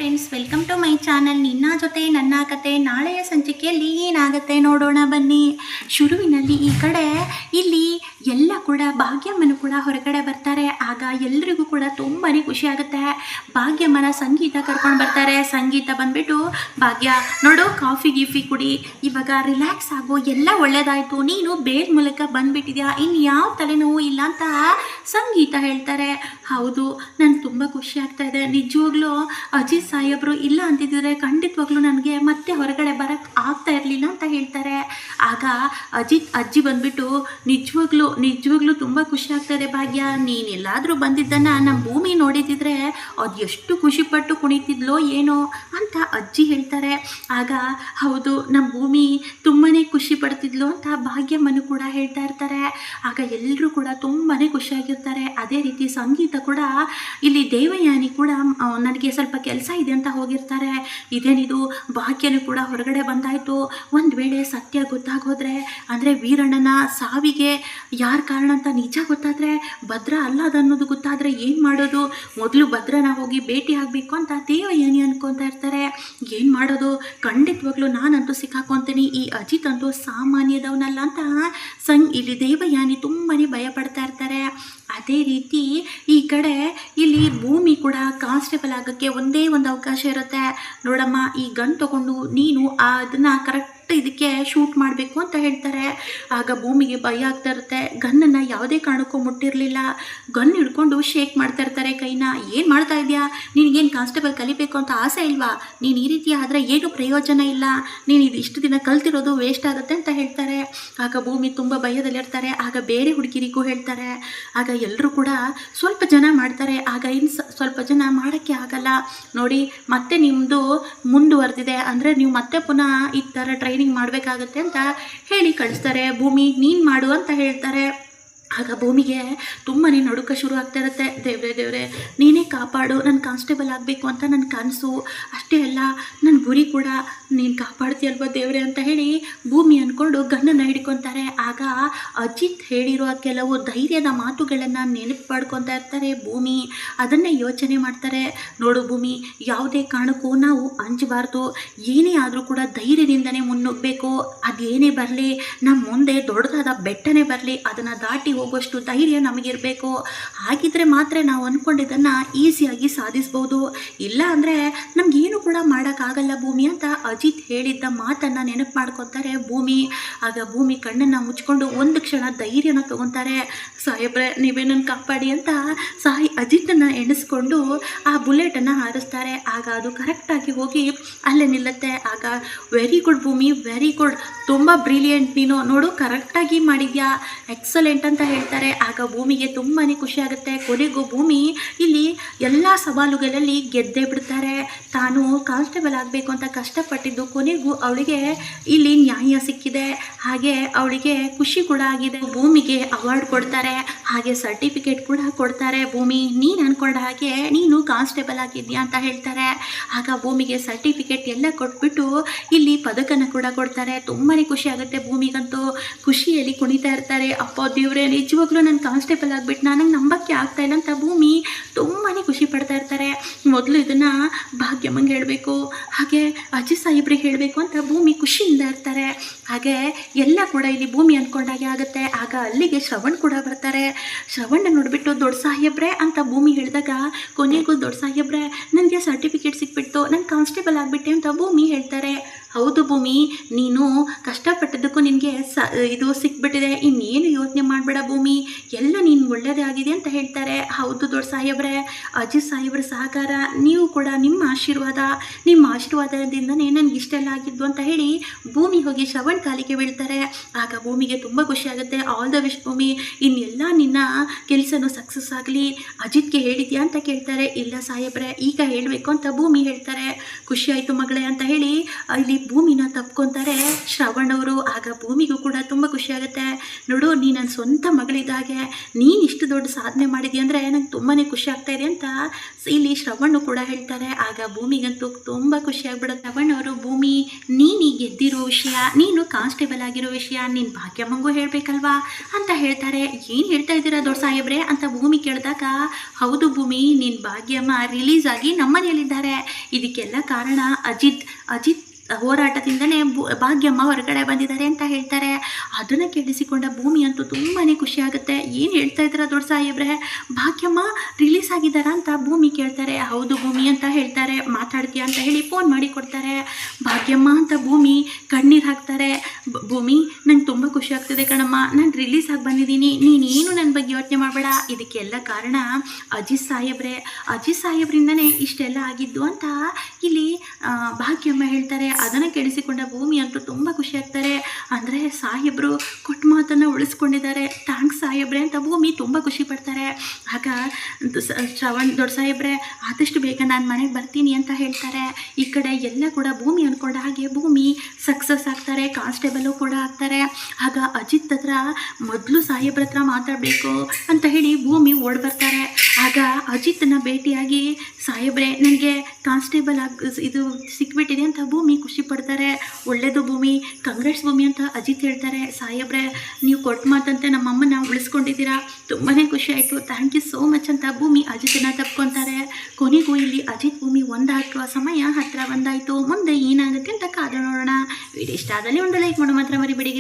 Friends, welcome to my channel. ನಿನ್ನ ಜೊತೆ ನನ್ನ ಕತೆ. ನಾಳೆಯ ಸಂಚಿಕೆಯಲ್ಲಿ ಏನಾಗುತ್ತೆ ನೋಡೋಣ ಬನ್ನಿ. ಶುರುವಿನಲ್ಲಿ ಈ ಕಡೆ ಇಲ್ಲಿ ಎಲ್ಲ ಕೂಡ ಭಾಗ್ಯಮ್ಮನು ಕೂಡ ಹೊರಗಡೆ ಬರ್ತಾರೆ. ಆಗ ಎಲ್ರಿಗೂ ಕೂಡ ತುಂಬಾ ಖುಷಿ ಆಗುತ್ತೆ. ಭಾಗ್ಯಮ್ಮನ ಸಂಗೀತ ಕರ್ಕೊಂಡು ಬರ್ತಾರೆ. ಸಂಗೀತ ಬಂದ್ಬಿಟ್ಟು, ಭಾಗ್ಯ ನೋಡು, ಕಾಫಿ ಗೀಫಿ ಕುಡಿ, ಇವಾಗ ರಿಲ್ಯಾಕ್ಸ್ ಆಗು, ಎಲ್ಲ ಒಳ್ಳೇದಾಯಿತು, ನೀನು ಬೇಗ ಮೂಲಕ ಬಂದುಬಿಟ್ಟಿದ್ಯಾ, ಇನ್ನು ಯಾವ ತಲೆನೋವು ಇಲ್ಲ ಅಂತ ಸಂಗೀತ ಹೇಳ್ತಾರೆ. ಹೌದು, ನನಗೆ ತುಂಬ ಖುಷಿ ಆಗ್ತಾ ಇದೆ. ನಿಜವಾಗ್ಲೂ ಅಜಿತ್ ಸಾಹೇಬರು ಇಲ್ಲ ಅಂತಿದ್ದರೆ ಖಂಡಿತವಾಗ್ಲೂ ನನಗೆ ಮತ್ತೆ ಹೊರಗಡೆ ಬರೋಕ್ಕೆ ಆಗ್ತಾ ಇರಲಿಲ್ಲ ಅಂತ ಹೇಳ್ತಾರೆ. ಆಗ ಅಜಿತ್ ಅಜ್ಜಿ ಬಂದುಬಿಟ್ಟು, ನಿಜವಾಗ್ಲೂ ತುಂಬ ಖುಷಿ ಆಗ್ತಾಯಿದೆ ಭಾಗ್ಯ, ನೀನೆಲ್ಲಾದರೂ ಬಂದಿದ್ದನ್ನು ನಮ್ಮ ಭೂಮಿ ನೋಡಿದ್ದಿದ್ರೆ ಅದು ಎಷ್ಟು ಖುಷಿಪಟ್ಟು ಕುಣಿತಿದ್ಲೋ ಏನೋ ಅಂತ ಅಜ್ಜಿ ಹೇಳ್ತಾರೆ. ಆಗ ಹೌದು, ನಮ್ಮ ಭೂಮಿ ತುಂಬಾ ಖುಷಿ ಪಡ್ತಿದ್ಲು ಅಂತ ಭಾಗ್ಯಮ್ಮನು ಕೂಡ ಹೇಳ್ತಾ ಇರ್ತಾರೆ. ಆಗ ಎಲ್ಲರೂ ಕೂಡ ತುಂಬಾ ಖುಷಿಯಾಗಿರ್ತಾರೆ. ಅದೇ ರೀತಿ ಸಂಗೀತ ಕೂಡ ಇಲ್ಲಿ ದೇವಯಾನಿ ಕೂಡ ನನಗೆ ಸ್ವಲ್ಪ ಕೆಲಸ ಇದೆ ಅಂತ ಹೋಗಿರ್ತಾರೆ. ಇದೇನಿದು, ಭಾಗ್ಯನು ಕೂಡ ಹೊರಗಡೆ ಬಂದಾಯಿತು, ಒಂದು ವೇಳೆ ಸತ್ಯ ಗೊತ್ತಾಗೋದ್ರೆ, ಅಂದರೆ ವೀರಣ್ಣನ ಸಾವಿಗೆ ಯಾರ ಕಾರಣ ಅಂತ ನಿಜ ಗೊತ್ತಾದರೆ, ಭದ್ರ ಅಲ್ಲ ಅನ್ನೋದು ಗೊತ್ತಾದರೆ ಏನು ಮಾಡೋದು, ಮೊದಲು ಭದ್ರನ ಹೋಗಿ ಭೇಟಿ ಆಗಬೇಕು ಅಂತ ದೇವಯಾನಿ ಅನ್ಕೊತಾ ಇರ್ತಾರೆ. ಏನು ಮಾಡೋದು, ಖಂಡಿತವಾಗ್ಲೂ ನಾನಂತೂ ಸಿಕ್ಕಾಕೊತೀನಿ, ಈ ಅಜಿತ್ ಅಂತೂ ಸಾಮಾನ್ಯದವನಲ್ಲ ಅಂತ ಇಲ್ಲಿ ದೇವಯಾನಿ ತುಂಬಾ ಭಯ ಪಡ್ತಾ ಇರ್ತಾರೆ. ಅದೇ ರೀತಿ ಈ ಕಡೆ ಇಲ್ಲಿ ಭೂಮಿ ಕೂಡ ಕಾನ್ಸ್ಟೇಬಲ್ ಆಗೋಕ್ಕೆ ಒಂದೇ ಒಂದು ಅವಕಾಶ ಇರುತ್ತೆ. ನೋಡಮ್ಮ, ಈ ಗನ್ ತೊಗೊಂಡು ನೀನು ಅದನ್ನು ಕರೆಕ್ಟ್ ಇದಕ್ಕೆ ಶೂಟ್ ಮಾಡಬೇಕು ಅಂತ ಹೇಳ್ತಾರೆ. ಆಗ ಭೂಮಿಗೆ ಭಯ ಆಗ್ತಾ ಇರುತ್ತೆ. ಗನ್ನನ್ನು ಯಾವುದೇ ಕಾರಣಕ್ಕೂ ಮುಟ್ಟಿರಲಿಲ್ಲ. ಗನ್ ಹಿಡ್ಕೊಂಡು ಶೇಕ್ ಮಾಡ್ತಾ ಇರ್ತಾರೆ ಕೈನ. ಏನು ಮಾಡ್ತಾ ಇದೆಯಾ, ನಿನಗೇನು ಕಾನ್ಸ್ಟೇಬಲ್ ಕಲಿಬೇಕು ಅಂತ ಆಸೆ ಇಲ್ವಾ, ನೀನು ಈ ರೀತಿ ಆದರೆ ಏನು ಪ್ರಯೋಜನ ಇಲ್ಲ, ನೀನು ಇದು ಇಷ್ಟು ದಿನ ಕಲ್ತಿರೋದು ವೇಸ್ಟ್ ಆಗುತ್ತೆ ಅಂತ ಹೇಳ್ತಾರೆ. ಆಗ ಭೂಮಿ ತುಂಬ ಭಯದಲ್ಲಿರ್ತಾರೆ. ಆಗ ಬೇರೆ ಹುಡುಗಿರಿಗೂ ಹೇಳ್ತಾರೆ. ಆಗ ಎಲ್ಲರೂ ಕೂಡ ಸ್ವಲ್ಪ ಜನ ಮಾಡ್ತಾರೆ. ಆಗ ಇನ್ನು ಸ್ವಲ್ಪ ಜನ ಮಾಡೋಕ್ಕೆ ಆಗಲ್ಲ ನೋಡಿ, ಮತ್ತೆ ನಿಮ್ಮದು ಮುಂದುವರೆದಿದೆ ಅಂದರೆ ನೀವು ಮತ್ತೆ ಪುನಃ ಈ ಥರ ಟ್ರೈನಿಂಗ್ ಮಾಡಬೇಕಾಗತ್ತೆ ಅಂತ ಹೇಳಿ ಕಳಿಸ್ತಾರೆ. ಭೂಮಿ ನೀನು ಮಾಡು ಅಂತ ಹೇಳ್ತಾರೆ. ಆಗ ಭೂಮಿಗೆ ತುಂಬಾ ನಡುಕ ಶುರು ಆಗ್ತಾ ಇರುತ್ತೆ. ದೇವ್ರೆ ನೀನೇ ಕಾಪಾಡು, ನಾನು ಕಾನ್ಸ್ಟೇಬಲ್ ಆಗಬೇಕು ಅಂತ ನನ್ನ ಕನಸು, ಅಷ್ಟೇ ಅಲ್ಲ ನನ್ನ ಗುರಿ ಕೂಡ ನೀನು ಕಾಪಾಡ್ತೀಯಲ್ವ ದೇವ್ರೆ ಅಂತ ಹೇಳಿ ಭೂಮಿ ಅಂದ್ಕೊಂಡು ಗನ್ನನ್ನು ಹಿಡ್ಕೊತಾರೆ. ಆಗ ಅಜಿತ್ ಹೇಳಿರುವ ಕೆಲವು ಧೈರ್ಯದ ಮಾತುಗಳನ್ನು ನೆನಪು ಪಡ್ಕೊತಾ ಇರ್ತಾರೆ ಭೂಮಿ. ಅದನ್ನೇ ಯೋಚನೆ ಮಾಡ್ತಾರೆ. ನೋಡು ಭೂಮಿ, ಯಾವುದೇ ಕಾರಣಕ್ಕೂ ನಾವು ಅಂಜಬಾರ್ದು, ಏನೇ ಆದರೂ ಕೂಡ ಧೈರ್ಯದಿಂದನೇ ಮುನ್ನುಗ್ಗಬೇಕು. ಅದೇನೇ ಬರಲಿ, ನಮ್ಮ ಮುಂದೆ ದೊಡ್ಡದಾದ ಬೆಟ್ಟನೇ ಬರಲಿ, ಅದನ್ನು ದಾಟಿ ಹೋಗುವಷ್ಟು ಧೈರ್ಯ ನಮಗಿರಬೇಕು. ಹಾಗಿದ್ರೆ ಮಾತ್ರ ನಾವು ಅಂದ್ಕೊಂಡಿದ್ದನ್ನು ಈಸಿಯಾಗಿ ಸಾಧಿಸ್ಬೋದು. ಇಲ್ಲ ಅಂದರೆ ನಮಗೇನು ಕೂಡ ಮಾಡೋಕ್ಕಾಗಲ್ಲ ಭೂಮಿ ಅಂತ ಅಜಿತ್ ಹೇಳಿದ್ದ ಮಾತನ್ನು ನೆನಪು ಮಾಡ್ಕೊತಾರೆ ಭೂಮಿ. ಆಗ ಭೂಮಿ ಕಣ್ಣನ್ನು ಮುಚ್ಕೊಂಡು ಒಂದು ಕ್ಷಣ ಧೈರ್ಯನ ತೊಗೊತಾರೆ. ಸಾಹೇಬ್ರೆ, ನೀವೇ ನನ್ನ ಕಾಪಾಡಿ ಅಂತ ಅಜಿತನ್ನು ಎಣಿಸ್ಕೊಂಡು ಆ ಬುಲೆಟನ್ನು ಹಾರಿಸ್ತಾರೆ. ಆಗ ಅದು ಕರೆಕ್ಟಾಗಿ ಹೋಗಿ ಅಲ್ಲೇ ನಿಲ್ಲುತ್ತೆ. ಆಗ ವೆರಿ ಗುಡ್ ಭೂಮಿ, ವೆರಿ ಗುಡ್, ತುಂಬ ಬ್ರಿಲಿಯಂಟ್, ನೀನು ನೋಡು ಕರೆಕ್ಟಾಗಿ ಮಾಡಿದ್ಯಾ, ಎಕ್ಸಲೆಂಟ್ ಅಂತ ಹೇಳ್ತಾರೆ. ಆಗ ಭೂಮಿಗೆ ತುಂಬಾ ಖುಷಿ ಆಗುತ್ತೆ. ಕೊನೆಗೂ ಭೂಮಿ ಇಲ್ಲಿ ಎಲ್ಲ ಸವಾಲುಗಳಲ್ಲಿ ಗೆದ್ದೇ ಬಿಡ್ತಾರೆ. ತಾನು ಕಾನ್ಸ್ಟೇಬಲ್ ಆಗಬೇಕು ಅಂತ ಕಷ್ಟಪಟ್ಟಿದ್ದು ಕೊನೆಗೂ ಅವಳಿಗೆ ಇಲ್ಲಿ ನ್ಯಾಯ ಸಿಕ್ಕಿದೆ. ಹಾಗೆ ಅವಳಿಗೆ ಖುಷಿ ಕೂಡ ಆಗಿದೆ. ಭೂಮಿಗೆ ಅವಾರ್ಡ್ ಕೊಡ್ತಾರೆ, ಹಾಗೆ ಸರ್ಟಿಫಿಕೇಟ್ ಕೂಡ ಕೊಡ್ತಾರೆ. ಭೂಮಿ, ನೀನು ಅಂದ್ಕೊಂಡ ಹಾಗೆ ನೀನು ಕಾನ್ಸ್ಟೇಬಲ್ ಆಗಿದ್ಯಾ ಅಂತ ಹೇಳ್ತಾರೆ. ಆಗ ಭೂಮಿಗೆ ಸರ್ಟಿಫಿಕೇಟ್ ಎಲ್ಲ ಕೊಟ್ಬಿಟ್ಟು ಇಲ್ಲಿ ಪದಕನ ಕೂಡ ಕೊಡ್ತಾರೆ. ತುಂಬಾ ಖುಷಿ ಆಗುತ್ತೆ ಭೂಮಿಗಂತೂ. ಖುಷಿಯಲ್ಲಿ ಕುಣಿತಾ ಇರ್ತಾರೆ. ಅಪ್ಪ ದೇವ್ರೆ, ನಿಜವಾಗ್ಲೂ ನಾನು ಕಾನ್ಸ್ಟೇಬಲ್ ಆಗಿಬಿಟ್ಟು ನನಗೆ ನಂಬಕ್ಕೆ ಆಗ್ತಾ ಇಲ್ಲ ಅಂತ ಭೂಮಿ ತುಂಬಾ ಖುಷಿ ಪಡ್ತಾ ಇರ್ತಾರೆ. ಮೊದಲು ಇದನ್ನು ಭಾಗ್ಯಮ್ಮಂಗೆ ಹೇಳಬೇಕು, ಹಾಗೆ ಅಜಿತ್ ಸಾಹೇಬ್ರಿಗೆ ಹೇಳಬೇಕು ಅಂತ ಭೂಮಿ ಖುಷಿಯಿಂದ ಇರ್ತಾರೆ. ಹಾಗೆ ಎಲ್ಲ ಕೂಡ ಇಲ್ಲಿ ಭೂಮಿ ಅಂದ್ಕೊಂಡಾಗೆ ಆಗುತ್ತೆ. ಆಗ ಅಲ್ಲಿಗೆ ಶ್ರವಣ್ ಕೂಡ ಬರ್ತಾರೆ. ಶ್ರವಣ್ಣ ನೋಡಿಬಿಟ್ಟು, ದೊಡ್ಡ ಸಾಹೇಬ್ರೆ ಅಂತ ಭೂಮಿ ಹೇಳಿದಾಗ ಕೊನೆಗೂ ದೊಡ್ಡ ಸಾಹೇಬ್ರೆ, ನನಗೆ ಸರ್ಟಿಫಿಕೇಟ್ ಸಿಕ್ಬಿಟ್ಟು ನಾನು ಕಾನ್ಸ್ಟೇಬಲ್ ಆಗಿಬಿಟ್ಟೆ ಅಂತ ಭೂಮಿ ಹೇಳ್ತಾರೆ. ಹೌದು ಭೂಮಿ, ನೀನು ಕಷ್ಟಪಟ್ಟಿದ್ದಕ್ಕೂ ನಿನಗೆ ಇದು ಸಿಕ್ಬಿಟ್ಟಿದೆ, ಇನ್ನೇನು ಯೋಚನೆ ಮಾಡಬೇಡ ಭೂಮಿ, ಎಲ್ಲ ನೀನು ಒಳ್ಳೆಯದೇ ಆಗಿದೆ ಅಂತ ಹೇಳ್ತಾರೆ. ಹೌದು ದೊಡ್ಡ ಸಾಹೇಬ್ರೆ, ಅಜಿತ್ ಸಾಹೇಬ್ರ ಸಹಕಾರ, ನೀವು ಕೂಡ ನಿಮ್ಮ ಆಶೀರ್ವಾದದಿಂದನೇ ನನಗೆ ಇಷ್ಟೆಲ್ಲ ಆಗಿದ್ದು ಅಂತ ಹೇಳಿ ಭೂಮಿ ಹೋಗಿ ಶ್ರವಣ್ ಕಾಲಿಗೆ ಬೀಳ್ತಾರೆ. ಆಗ ಭೂಮಿಗೆ ತುಂಬ ಖುಷಿ ಆಗುತ್ತೆ. ಆಲ್ ದ ಬೆಸ್ಟ್ ಭೂಮಿ, ಇನ್ನೆಲ್ಲ ನಿನ್ನ ಕೆಲಸನೂ ಸಕ್ಸಸ್ ಆಗಲಿ. ಅಜಿತ್ಗೆ ಹೇಳಿದ್ಯಾ ಅಂತ ಕೇಳ್ತಾರೆ. ಇಲ್ಲ ಸಾಹೇಬ್ರೆ, ಈಗ ಹೇಳಬೇಕು ಅಂತ ಭೂಮಿ ಹೇಳ್ತಾರೆ. ಖುಷಿ ಆಯಿತು ಮಗಳೇ ಅಂತ ಹೇಳಿ ಇಲ್ಲಿ ಭೂಮಿನ ತಪ್ಕೊತಾರೆ ಶ್ರವಣ್ ಅವರು. ಆಗ ಭೂಮಿಗೂ ಕೂಡ ತುಂಬ ಖುಷಿ ಆಗುತ್ತೆ. ನೋಡು, ನೀ ನನ್ನ ಸ್ವಂತ ಮಗಳಿದ್ದಾಗೆ, ನೀನು ಇಷ್ಟು ದೊಡ್ಡ ಸಾಧನೆ ಮಾಡಿದ್ಯಾ ಅಂದರೆ ನಂಗೆ ತುಂಬಾ ಖುಷಿ ಆಗ್ತಾ ಇದೆ ಅಂತ ಇಲ್ಲಿ ಶ್ರವಣ್ಣು ಕೂಡ ಹೇಳ್ತಾರೆ. ಆಗ ಭೂಮಿಗಂತೂ ತುಂಬ ಖುಷಿ ಆಗ್ಬಿಡುತ್ತೆ. ಶ್ರವಣ್ ಅವರು, ಭೂಮಿ ನೀನು ಗೆದ್ದಿರೋ ವಿಷಯ, ನೀನು ಕಾನ್ಸ್ಟೇಬಲ್ ಆಗಿರೋ ವಿಷಯ ನಿನ್ನ ಭಾಗ್ಯಮ್ಮಂಗೂ ಹೇಳಬೇಕಲ್ವಾ ಅಂತ ಹೇಳ್ತಾರೆ. ಏನು ಹೇಳ್ತಾ ಇದ್ದೀರಾ ದೊಡ್ಡ ಸಾಹೇಬ್ರೆ ಅಂತ ಭೂಮಿ ಕೇಳಿದಾಗ, ಹೌದು ಭೂಮಿ, ನಿನ್ನ ಭಾಗ್ಯಮ್ಮ ರಿಲೀಸ್ ಆಗಿ ನಮ್ಮನೆಯಲ್ಲಿದ್ದಾರೆ. ಇದಕ್ಕೆಲ್ಲ ಕಾರಣ ಅಜಿತ್ ಹೋರಾಟದಿಂದನೇ ಭಾಗ್ಯಮ್ಮ ಹೊರಗಡೆ ಬಂದಿದ್ದಾರೆ ಅಂತ ಹೇಳ್ತಾರೆ. ಅದನ್ನು ಕೇಳಿಸಿಕೊಂಡ ಭೂಮಿ ಅಂತೂ ತುಂಬಾ ಖುಷಿ ಆಗುತ್ತೆ. ಏನು ಹೇಳ್ತಾ ಇದ್ದೀರಾ ದೊಡ್ಡ ಸಾಹೇಬ್ರೆ, ಭಾಗ್ಯಮ್ಮ ರಿಲೀಸ್ ಆಗಿದ್ದಾರಾ ಅಂತ ಭೂಮಿ ಕೇಳ್ತಾರೆ. ಹೌದು ಭೂಮಿ ಅಂತ ಹೇಳ್ತಾರೆ. ಮಾತಾಡ್ತೀಯಾ ಅಂತ ಹೇಳಿ ಫೋನ್ ಮಾಡಿ ಕೊಡ್ತಾರೆ. ಭಾಗ್ಯಮ್ಮ ಅಂತ ಭೂಮಿ ಕಣ್ಣೀರು ಹಾಕ್ತಾರೆ. ಭೂಮಿ, ನಂಗೆ ತುಂಬ ಖುಷಿ ಆಗ್ತಿದೆ ಕಣಮ್ಮ, ನಾನು ರಿಲೀಸ್ ಆಗಿ ಬಂದಿದ್ದೀನಿ, ನೀನೇನು ನನ್ನ ಬಗ್ಗೆ ಯೋಚನೆ ಮಾಡಬೇಡ. ಇದಕ್ಕೆಲ್ಲ ಕಾರಣ ಅಜಿತ್ ಸಾಹೇಬ್ರಿಂದನೇ ಇಷ್ಟೆಲ್ಲ ಆಗಿದ್ದು ಅಂತ ಇಲ್ಲಿ ಭಾಗ್ಯಮ್ಮ ಹೇಳ್ತಾರೆ. ಅದನ್ನು ಕೇಳಿಸಿಕೊಂಡ ಭೂಮಿ ಅಂತೂ ತುಂಬ ಖುಷಿ ಆಗ್ತಾರೆ. ಅಂದರೆ ಸಾಹೇಬರು ಕೊಟ್ಟ ಮಾತನ್ನು ಉಳಿಸ್ಕೊಂಡಿದ್ದಾರೆ, ಥ್ಯಾಂಕ್ಸ್ ಸಾಹೇಬ್ರೆ ಅಂತ ಭೂಮಿ ತುಂಬ ಖುಷಿ ಪಡ್ತಾರೆ. ಆಗ ಶ್ರವಣ್, ದೊಡ್ಡ ಸಾಹೇಬ್ರೆ ಆದಷ್ಟು ಬೇಗ ನಾನು ಮನೆಗೆ ಬರ್ತೀನಿ ಅಂತ ಹೇಳ್ತಾರೆ. ಈ ಕಡೆ ಎಲ್ಲ ಕೂಡ ಭೂಮಿ ಅಂದ್ಕೊಂಡ ಹಾಗೆ ಭೂಮಿ ಸಕ್ಸಸ್ ಆಗ್ತಾರೆ, ಕಾನ್ಸ್ಟೇಬಲು ಕೂಡ ಆಗ್ತಾರೆ. ಆಗ ಅಜಿತ್ ಹತ್ರ ಮೊದಲು ಸಾಹೇಬ್ರ ಹತ್ರ ಮಾತಾಡಬೇಕು ಅಂತ ಹೇಳಿ ಭೂಮಿ ಓಡಿ ಬರ್ತಾರೆ. ಆಗ ಅಜಿತ್ನ ಭೇಟಿಯಾಗಿ, ಸಾಹೇಬ್ರೆ ನನಗೆ ಕಾನ್ಸ್ಟೇಬಲ್ ಇದು ಸಿಕ್ಬಿಟ್ಟಿದೆ ಅಂತ ಭೂಮಿ ಖುಷಿ ಪಡ್ತಾರೆ. ಒಳ್ಳೆಯದು ಭೂಮಿ, ಕಾಂಗ್ರೆಸ್ ಭೂಮಿ ಅಂತ ಅಜಿತ್ ಹೇಳ್ತಾರೆ. ಸಾಹೇಬ್ರೆ, ನೀವು ಕೊಟ್ಟ ಮಾತಂತೆ ನಮ್ಮಮ್ಮನ ಉಳಿಸ್ಕೊಂಡಿದ್ದೀರಾ, ತುಂಬಾ ಖುಷಿ ಆಯಿತು, ಥ್ಯಾಂಕ್ ಯು ಸೋ ಮಚ್ ಅಂತ ಭೂಮಿ ಅಜಿತನ ತಪ್ಕೊತಾರೆ. ಕೊನೆಗೂ ಇಲ್ಲಿ ಅಜಿತ್ ಭೂಮಿ ಒಂದಾಗುವ ಸಮಯ ಹತ್ತಿರ ಬಂದಾಯಿತು. ಮುಂದೆ ಏನಾಗುತ್ತೆ ಅಂತ ಕಾದು ನೋಡೋಣ. ವಿಡಿಯೋ ಇಷ್ಟ ಆದಲ್ಲಿ ಒಂದು ಲೈಕ್ ಮಾಡೋ ಮಾತ್ರ ಮರಿಬೇಡಿ.